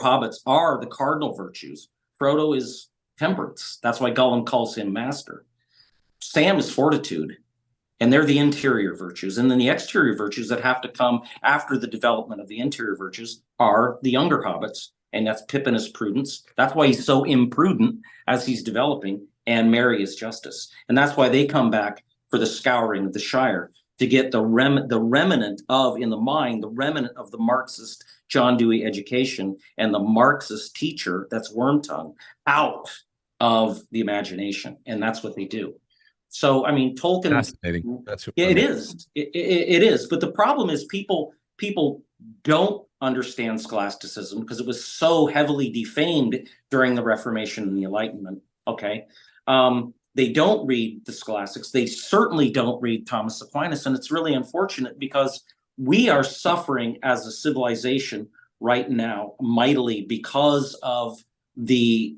hobbits are the cardinal virtues. Frodo is temperance. That's why Gollum calls him master. Sam is fortitude, and they're the interior virtues. And then the exterior virtues that have to come after the development of the interior virtues are the younger hobbits, and that's Pippin is prudence. That's why he's so imprudent as he's developing, and Merry is justice. And that's why they come back for the scouring of the Shire, to get the remnant of the Marxist John Dewey education and the Marxist teacher, that's Wormtongue, out of the imagination, and that's what they do. So, I mean, Tolkien. Fascinating. That's Yeah, it is. It is. But the problem is people don't understand scholasticism because it was so heavily defamed during the Reformation and the Enlightenment. Okay. They don't read the scholastics. They certainly don't read Thomas Aquinas. And it's really unfortunate because we are suffering as a civilization right now mightily because of the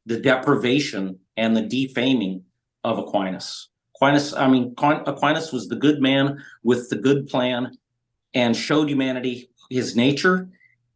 deprivation and the defaming of Aquinas. Aquinas was the good man with the good plan and showed humanity his nature,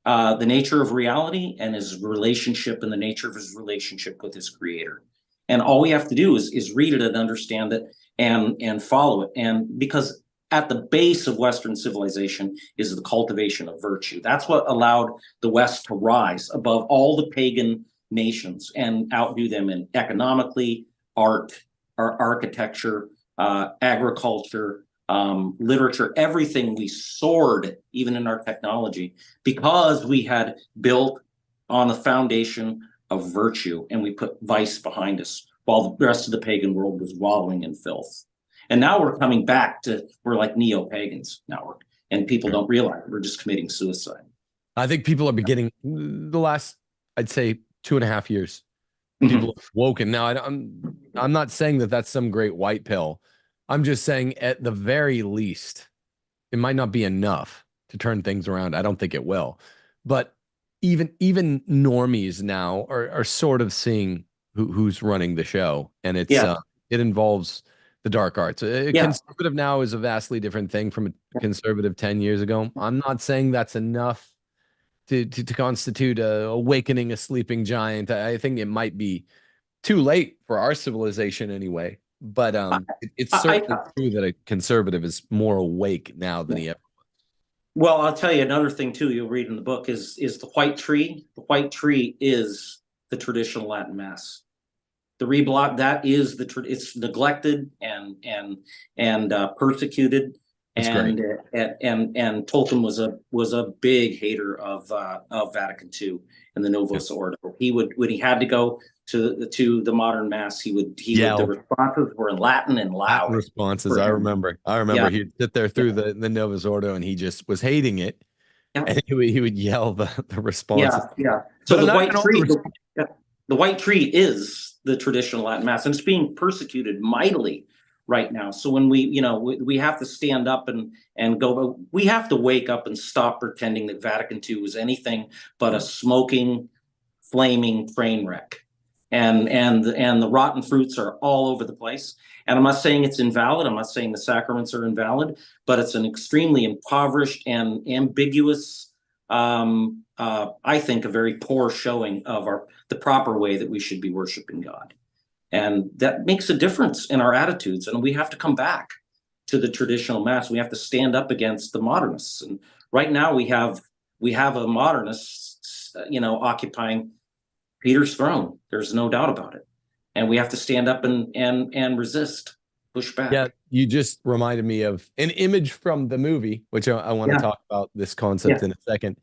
the nature of reality, and his relationship and the nature of his relationship with his creator. And all we have to do is read it and understand it and follow it. And because at the base of Western civilization is the cultivation of virtue. That's what allowed the West to rise above all the pagan nations and outdo them in economically, art, architecture, agriculture, literature, everything. We soared even in our technology because we had built on the foundation of virtue and we put vice behind us while the rest of the pagan world was wallowing in filth. And now we're coming back to, we're like neo-pagans now, and people don't realize we're just committing suicide. I think people are beginning the last, I'd say 2.5 years. People have woken. Now, I'm not saying that that's some great white pill. I'm just saying at the very least, it might not be enough to turn things around. I don't think it will. But even normies now are sort of seeing who's running the show. And it's it involves the dark arts. A conservative now is a vastly different thing from a conservative 10 years ago. I'm not saying that's enough to constitute a awakening a sleeping giant. I think it might be too late for our civilization anyway. But it's certainly true that a conservative is more awake now than he ever was. Well, I'll tell you another thing too. You'll read in the book is the white tree. The white tree is the traditional Latin Mass. The reblot, that is it's neglected and persecuted. And Tolkien was a big hater of Vatican II and the Novus Ordo. He would, when he had to go to the modern Mass, he would the responses were in Latin and loud. Latin responses, I remember. He'd sit there through the Novus Ordo and he just was hating it. And he would yell the responses. So the white tree, the white tree is the traditional Latin Mass, and it's being persecuted mightily right now. So when we have to stand up and go, we have to wake up and stop pretending that Vatican II was anything but a smoking, flaming train wreck. And the rotten fruits are all over the place. And I'm not saying it's invalid. I'm not saying the sacraments are invalid, but it's an extremely impoverished and ambiguous, I think, a very poor showing of the proper way that we should be worshiping God. And that makes a difference in our attitudes. And we have to come back to the traditional Mass. We have to stand up against the modernists. And right now we have a modernist, occupying Peter's throne. There's no doubt about it. And we have to stand up and resist, push back. Yeah, you just reminded me of an image from the movie, which I want to talk about this concept in a second,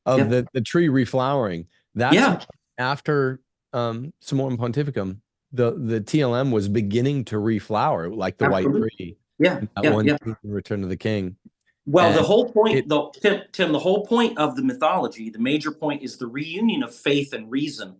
of the tree reflowering. That's after Summorum Pontificum. The TLM was beginning to reflower like the white tree. Return of the King. Well, the whole point, Tim, the whole point of the mythology, the major point, is the reunion of faith and reason,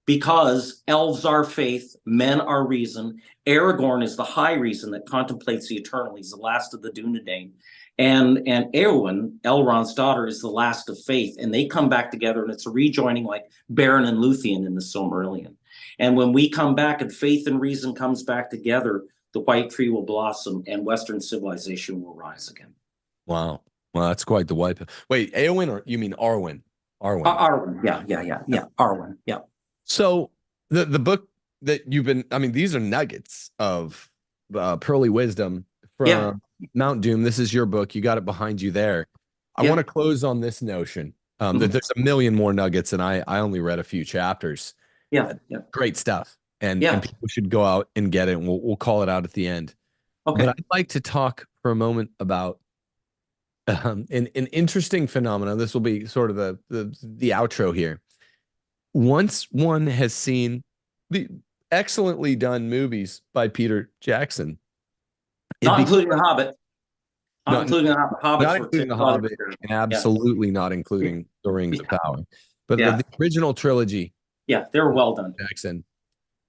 because elves are faith, men are reason. Aragorn is the high reason that contemplates the eternal. He's the last of the Dunedain. And Éowyn, Elrond's daughter, is the last of faith. And they come back together, and it's a rejoining like Beren and Luthien in the Silmarillion. And when we come back and faith and reason comes back together, the white tree will blossom and Western civilization will rise again. Wow. Well, that's quite the white. Wait, Éowyn, or you mean Arwen? Arwen. Arwen. Yeah. So the book that you've been, these are nuggets of pearly wisdom from Mount Doom. This is your book. You got it behind you there. I want to close on this notion that there's a million more nuggets, and I only read a few chapters. Great stuff. And people should go out and get it, and we'll call it out at the end. Okay. But I'd like to talk for a moment about an interesting phenomenon. This will be sort of the outro here. Once one has seen the excellently done movies by Peter Jackson. Not including The Hobbit. Not No, including The Hobbit. Hobbits not were including The other Hobbit, material. and absolutely not including The Rings of Power. But Yeah. the original trilogy, Yeah, they were well done. Jackson.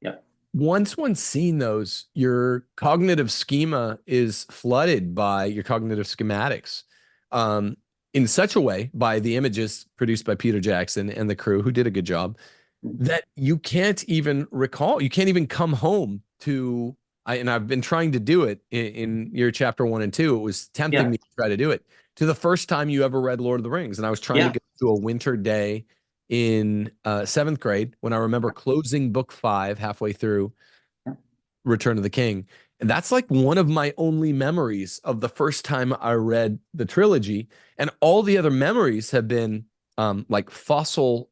Yeah. Once one's seen those, your cognitive schema is flooded by your cognitive schematics, in such a way by the images produced by Peter Jackson and the crew, who did a good job, that you can't even recall. You can't even come home to. And I've been trying to do it in your chapter 1 and 2. It was tempting me to try to do it to the first time you ever read Lord of the Rings, and I was trying to get to a winter day in 7th grade when I remember closing book 5 halfway through Return of the King. And that's like one of my only memories of the first time I read the trilogy. And all the other memories have been like fossil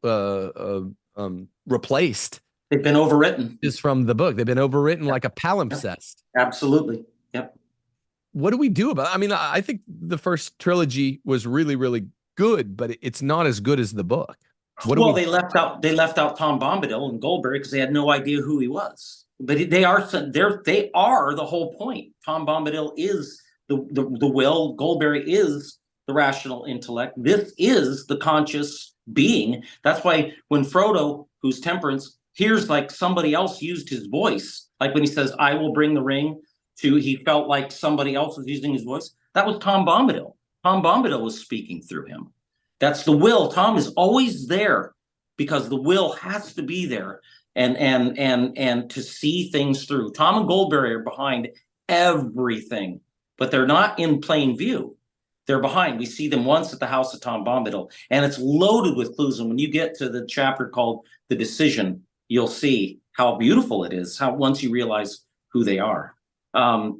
replaced. They've been overwritten. Is from the book. They've been overwritten like a palimpsest. Absolutely. Yep. What do we do about it? I mean, I think the first trilogy was really, really good, but it's not as good as the book. Well, they left out Tom Bombadil and Goldberry because they had no idea who he was. But they are the whole point. Tom Bombadil is the will. Goldberry is the rational intellect. This is the conscious being. That's why when Frodo, who's temperance, hears like somebody else used his voice, like when he says, "I will bring the ring," he felt like somebody else was using his voice. That was Tom Bombadil. Tom Bombadil was speaking through him. That's the will. Tom is always there because the will has to be there and to see things through. Tom and Goldberry are behind everything, but they're not in plain view. They're behind. We see them once at the house of Tom Bombadil, and it's loaded with clues. And when you get to the chapter called The Decision, you'll see how beautiful it is, how once you realize who they are. I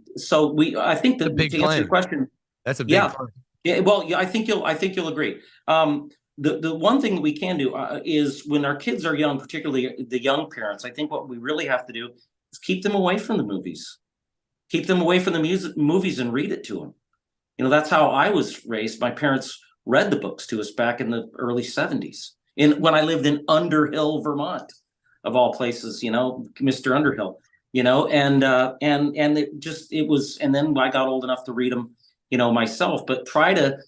think that to answer your question, that's a big claim. Yeah, well, yeah, I think you'll agree. The one thing that we can do is when our kids are young, particularly the young parents, I think what we really have to do is keep them away from the movies. Keep them away from the movies and read it to them. You know, that's how I was raised. My parents read the books to us back in the early 70s, when I lived in Underhill, Vermont, of all places, you know, Mr. Underhill, you know, and it was, and then I got old enough to read them, you know, myself, but try to,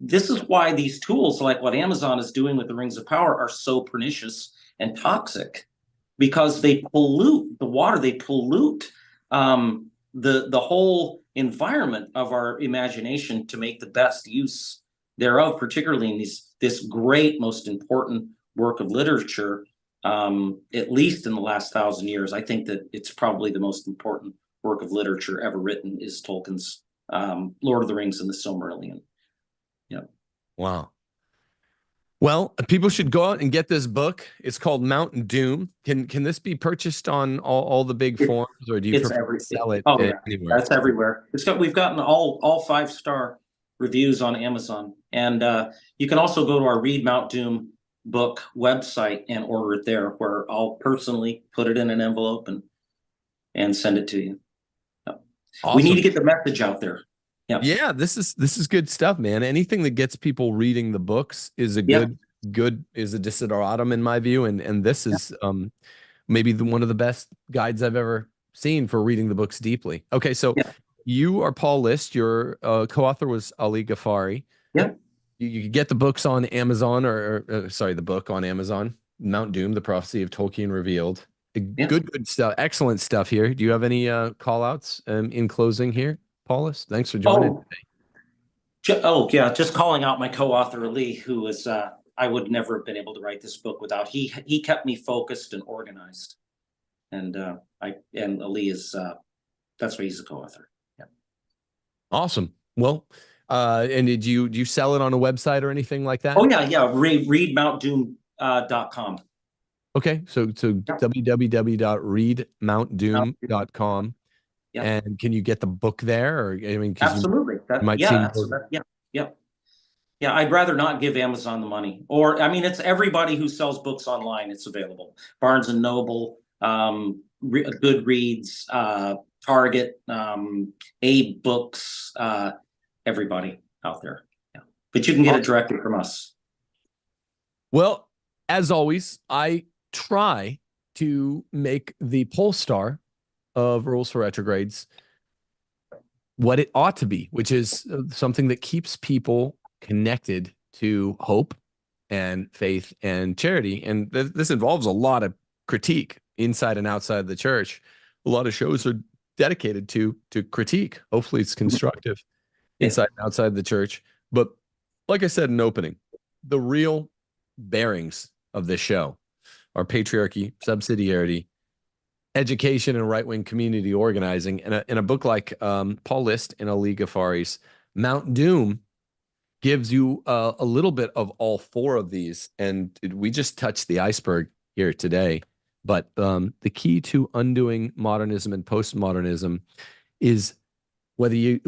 this is why these tools like what Amazon is doing with the Rings of Power are so pernicious and toxic, because they pollute the water, they pollute the whole environment of our imagination to make the best use thereof, particularly in this great, most important work of literature, at least in the last 1,000 years. I think that it's probably the most important work of literature ever written is Tolkien's Lord of the Rings and the Silmarillion. Yeah. Wow. Well, people should go out and get this book. It's called Mountain Doom. Can this be purchased on all the big forums, or do you prefer to sell it anywhere? That's everywhere. We've gotten all 5-star reviews on Amazon, and you can also go to our Read Mount Doom book website and order it there, where I'll personally put it in an envelope and send it to you. Awesome. We need to get the message out there. Yeah, this is good stuff, man. Anything that gets people reading the books is a good is a desideratum in my view, and this is maybe one of the best guides I've ever seen for reading the books deeply. Okay, so you are Paul List. Your co-author was Ali Ghaffari. Yeah. You could get the books on Amazon, or sorry, the book on Amazon, Mount Doom, The Prophecy of Tolkien Revealed. Good stuff. Excellent stuff here. Do you have any call outs in closing here, Paulus? Thanks for joining today. Just calling out my co-author Ali, who was I would never have been able to write this book without. He kept me focused and organized, and Ali is that's why he's a co-author. Yeah. Awesome. Well, and do you sell it on a website or anything like that? Oh yeah. readmountdoom.com. Okay, so www.readmountdoom.com. Yeah. And can you get the book there? Or I mean, absolutely. Yeah, I'd rather not give Amazon the money. Or I mean, it's everybody who sells books online. It's available. Barnes and Noble, Goodreads, Target, Abe Books, everybody out there. Yeah, but you can get it directly from us. Well, as always, I try to make the pole star of Rules for Retrogrades what it ought to be, which is something that keeps people connected to hope and faith and charity. And this involves a lot of critique inside and outside the church. A lot of shows are dedicated to critique. Hopefully it's constructive inside and outside the church. But like I said in opening, the real bearings of this show are patriarchy, subsidiarity, education, and right-wing community organizing. In a book like Paul List in A League of Faries, Mount Doom gives you a little bit of all four of these. And we just touched the iceberg here today. But the key to undoing modernism and postmodernism is whether you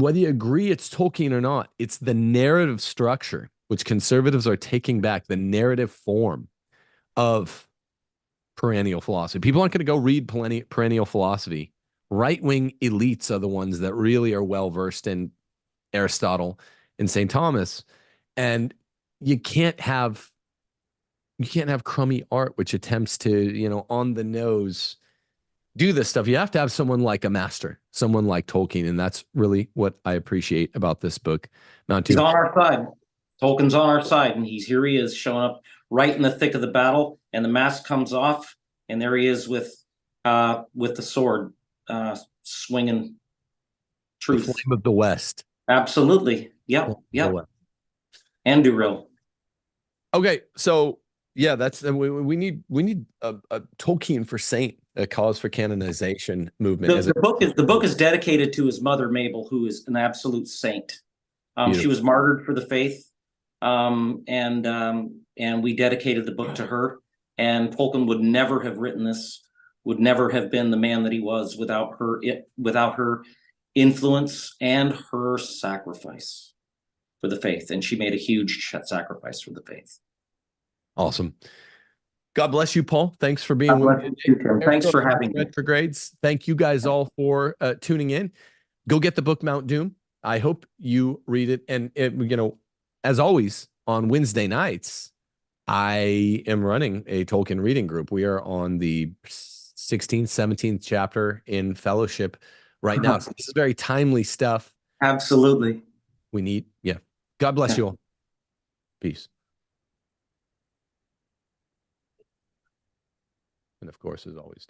agree it's Tolkien or not, it's the narrative structure, which conservatives are taking back, the narrative form of perennial philosophy. People aren't going to go read perennial philosophy. Right-wing elites are the ones that really are well-versed in Aristotle and St. Thomas. And you can't have crummy art which attempts to, on the nose do this stuff. You have to have someone like a master, someone like Tolkien. And that's really what I appreciate about this book. Mount Doom. He's on our side. Tolkien's on our side, and here he is showing up right in the thick of the battle, and the mask comes off, and there he is with the sword, swinging truth. The flame of the West. Absolutely. Yep. And Duril. Okay, so yeah, that's we need a Tolkien for saint, a cause for canonization movement. The book is dedicated to his mother Mabel, who is an absolute saint. She was martyred for the faith, and we dedicated the book to her. And Tolkien would never have written this, would never have been the man that he was without her influence and her sacrifice for the faith. And she made a huge sacrifice for the faith. Awesome. God bless you, Paul. Thanks for being with me. Thanks for having me. Retrogrades. Thank you guys all for tuning in. Go get the book Mount Doom. I hope you read it. And as always, on Wednesday nights, I am running a Tolkien reading group. We are on the 16th, 17th chapter in Fellowship right now. So this is very timely stuff. Absolutely. We need, God bless you all. Peace. And of course, as always,